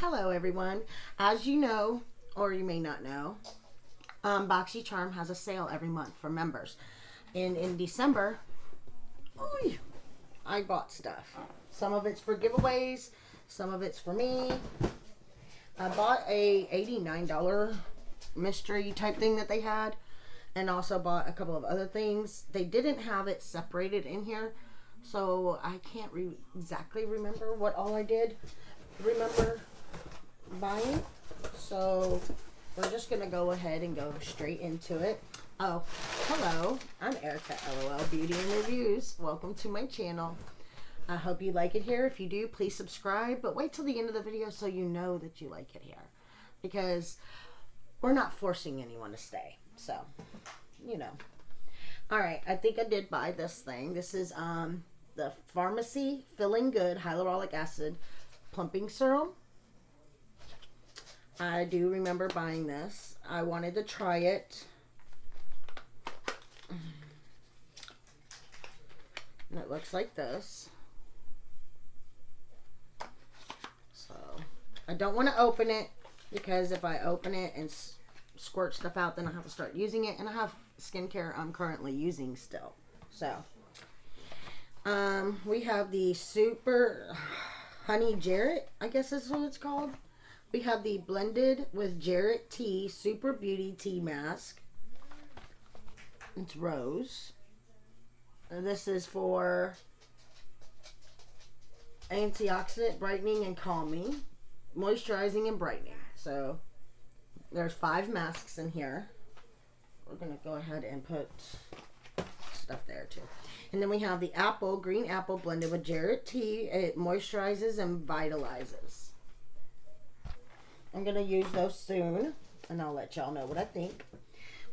Hello everyone. As you know, or you may not know, Boxycharm has a sale every month for members. And in December, I bought stuff. Some of it's for giveaways, some of it's for me. I bought a $89 mystery type thing that they had, and also bought a couple of other things. They didn't have it separated in here, so I can't exactly remember what all I did remember buying. So we're just gonna go ahead and go straight into it. Oh, hello, I'm Erica, LOL Beauty and Reviews. Welcome to my channel. I hope you like it here. If you do, please subscribe, but wait till the end of the video so you know that you like it here, because we're not forcing anyone to stay, so you know. All right, I think I did buy this thing. This is the Pharmacy Feeling Good Hyaluronic Acid Plumping Serum. I do remember buying this. I wanted to try it. And it looks like this. So, I don't want to open it, because if I open it and squirt stuff out, then I have to start using it. And I have skincare I'm currently using still. So, we have the Super Honey Jarrett, I guess is what it's called. We have the Blended with Jarrett Tea Super Beauty Tea Mask. It's rose. And this is for antioxidant, brightening, and calming, moisturizing, and brightening. So there's 5 masks in here. We're going to go ahead and put stuff there too. And then we have the green apple blended with Jarrett Tea. It moisturizes and vitalizes. I'm going to use those soon, and I'll let y'all know what I think.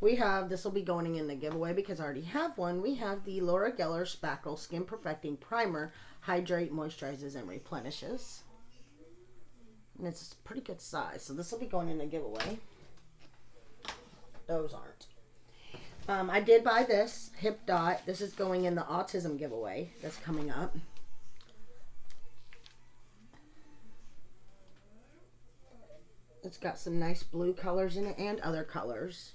We have, this will be going in the giveaway because I already have one. We have the Laura Geller Spackle Skin Perfecting Primer. Hydrate, moisturizes, and replenishes. And it's a pretty good size, so this will be going in the giveaway. Those aren't. I did buy this Hip Dot. This is going in the autism giveaway that's coming up. It's got some nice blue colors in it and other colors.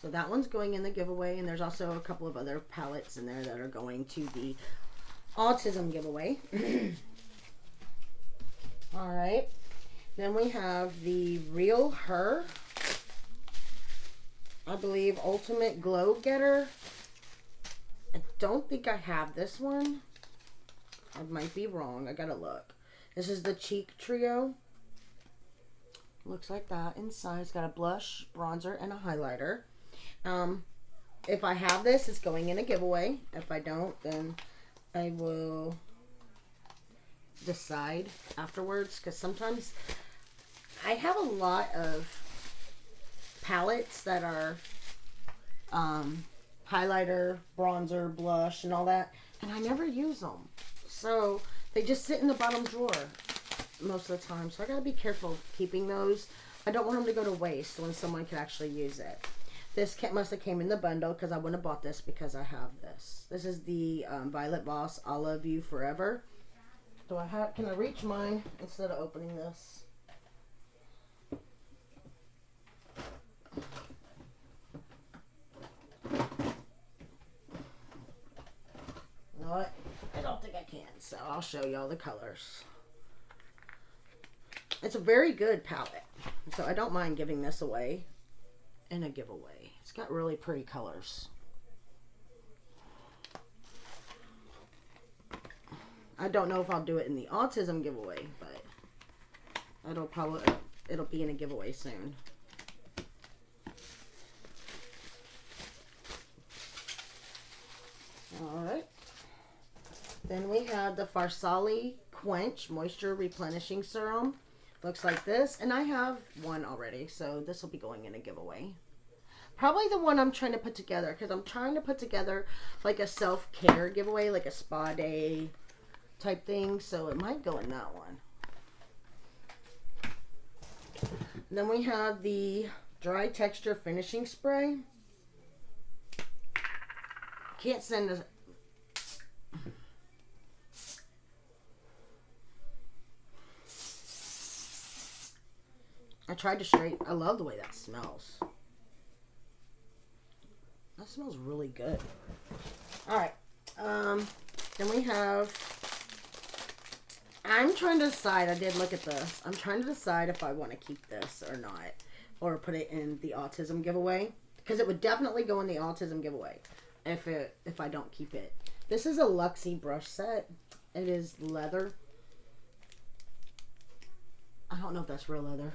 So that one's going in the giveaway, and there's also a couple of other palettes in there that are going to the autism giveaway. Alright. Then we have the Real Her, I believe, Ultimate Glow Getter. I don't think I have this one. I might be wrong. I gotta look. This is the Cheek Trio. Looks like that inside. It's got a blush, bronzer, and a highlighter. If I have this, it's going in a giveaway. If I don't, then I will decide afterwards, because sometimes I have a lot of palettes that are highlighter, bronzer, blush, and all that, and I never use them. So they just sit in the bottom drawer most of the time, so I gotta be careful keeping those. I don't want them to go to waste when someone could actually use it. This must have came in the bundle, because I wouldn't have bought this because I have this. This is the Violet Voss I Love You Forever. Can I reach mine instead of opening this? You know what? I don't think I can, so I'll show y'all the colors. It's a very good palette, so I don't mind giving this away in a giveaway. It's got really pretty colors. I don't know if I'll do it in the autism giveaway, but it'll be in a giveaway soon. Alright. Then we have the Farsali Quench Moisture Replenishing Serum. Looks like this, and I have one already, so this will be going in a giveaway. Probably the one I'm trying to put together, because I'm trying to put together like a self-care giveaway, like a spa day type thing, so it might go in that one. And then we have the Dry Texture Finishing Spray. Can't send a I tried to straighten. I love the way that smells. That smells really good. Alright. Then we have... I'm trying to decide. I did look at this. I'm trying to decide if I want to keep this or not. Or put it in the autism giveaway. Because it would definitely go in the autism giveaway. If I don't keep it. This is a Luxie Brush Set. It is leather. I don't know if that's real leather.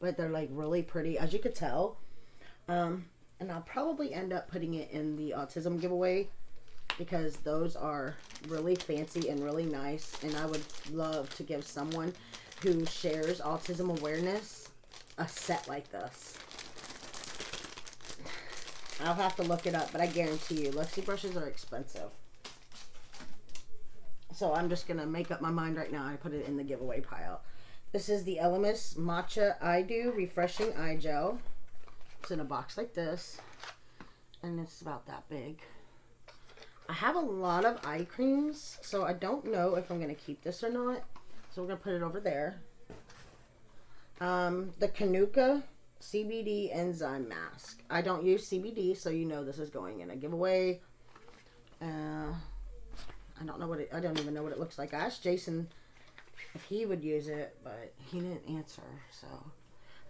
But they're like really pretty. As you could tell. And I'll probably end up putting it in the autism giveaway. Because those are really fancy and really nice. And I would love to give someone who shares autism awareness a set like this. I'll have to look it up, but I guarantee you, Luxie brushes are expensive. So I'm just going to make up my mind right now. I put it in the giveaway pile. This is the Elemis Matcha I Do Refreshing Eye Gel. It's in a box like this. And it's about that big. I have a lot of eye creams, so I don't know if I'm going to keep this or not. So we're going to put it over there. The Kanuka CBD Enzyme Mask. I don't use CBD, so you know this is going in a giveaway. I don't know what I don't even know what it looks like. I asked Jason if he would use it, but he didn't answer. So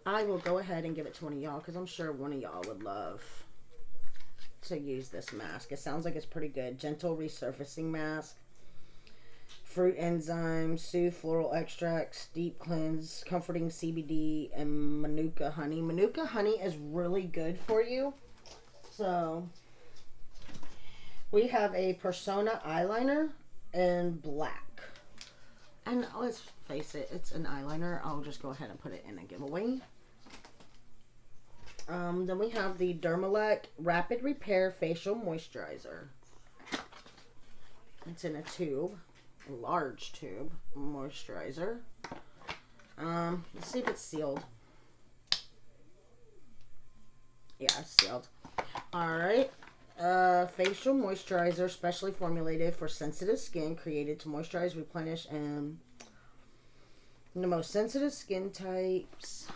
I will go ahead and give it to one of y'all, because I'm sure one of y'all would love to use this mask. It sounds like it's pretty good. Gentle resurfacing mask. Fruit enzymes, soothe floral extracts, deep cleanse, comforting CBD, and Manuka honey. Manuka honey is really good for you. So we have a Persona eyeliner in black. And let's face it, it's an eyeliner. I'll just go ahead and put it in a giveaway. Then we have the Dermalec Rapid Repair Facial Moisturizer. It's in a tube. A large tube moisturizer. Let's see if it's sealed. Yeah, it's sealed. Alright. Facial moisturizer specially formulated for sensitive skin, created to moisturize, replenish, and the most sensitive skin types.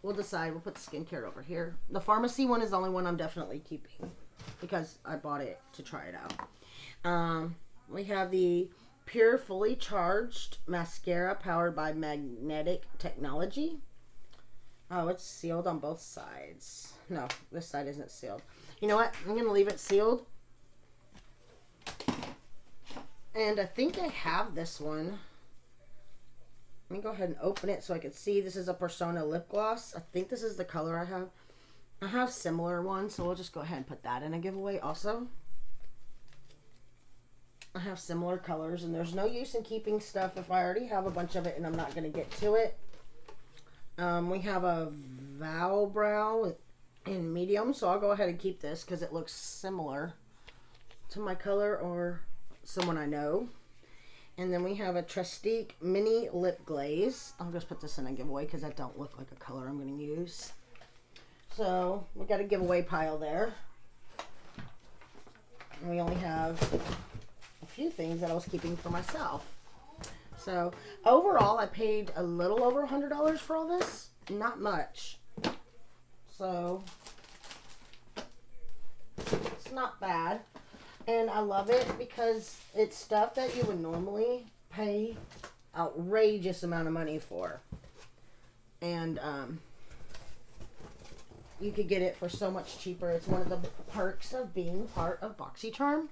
We'll decide. We'll put the skincare over here. The pharmacy one is the only one I'm definitely keeping, because I bought it to try it out. We have the Pure Fully Charged Mascara powered by magnetic technology. Oh, it's sealed on both sides. No, this side isn't sealed. You know what? I'm going to leave it sealed. And I think I have this one. Let me go ahead and open it so I can see. This is a Persona lip gloss. I think this is the color I have. I have similar ones, so we'll just go ahead and put that in a giveaway also. I have similar colors, and there's no use in keeping stuff if I already have a bunch of it and I'm not going to get to it. We have a Vow Brow in medium, so I'll go ahead and keep this because it looks similar to my color or someone I know. And then we have a Trestique Mini Lip Glaze. I'll just put this in a giveaway because that don't look like a color I'm going to use. So we got a giveaway pile there. And we only have a few things that I was keeping for myself. So overall, I paid a little over $100 for all this. Not much. So it's not bad. And I love it because it's stuff that you would normally pay outrageous amount of money for. And you could get it for so much cheaper. It's one of the perks of being part of Boxycharm.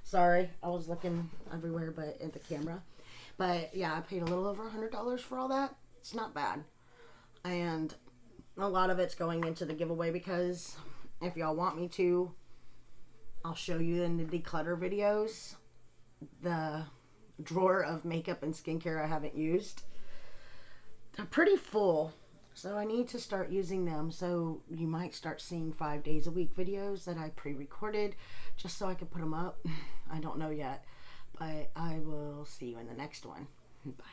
Sorry, I was looking everywhere but at the camera. But yeah, I paid a little over $100 for all that. It's not bad. And a lot of it's going into the giveaway because if y'all want me to, I'll show you in the declutter videos the drawer of makeup and skincare I haven't used. They're pretty full, so I need to start using them. So you might start seeing 5 days a week videos that I pre-recorded just so I can put them up. I don't know yet, but I will see you in the next one. Bye.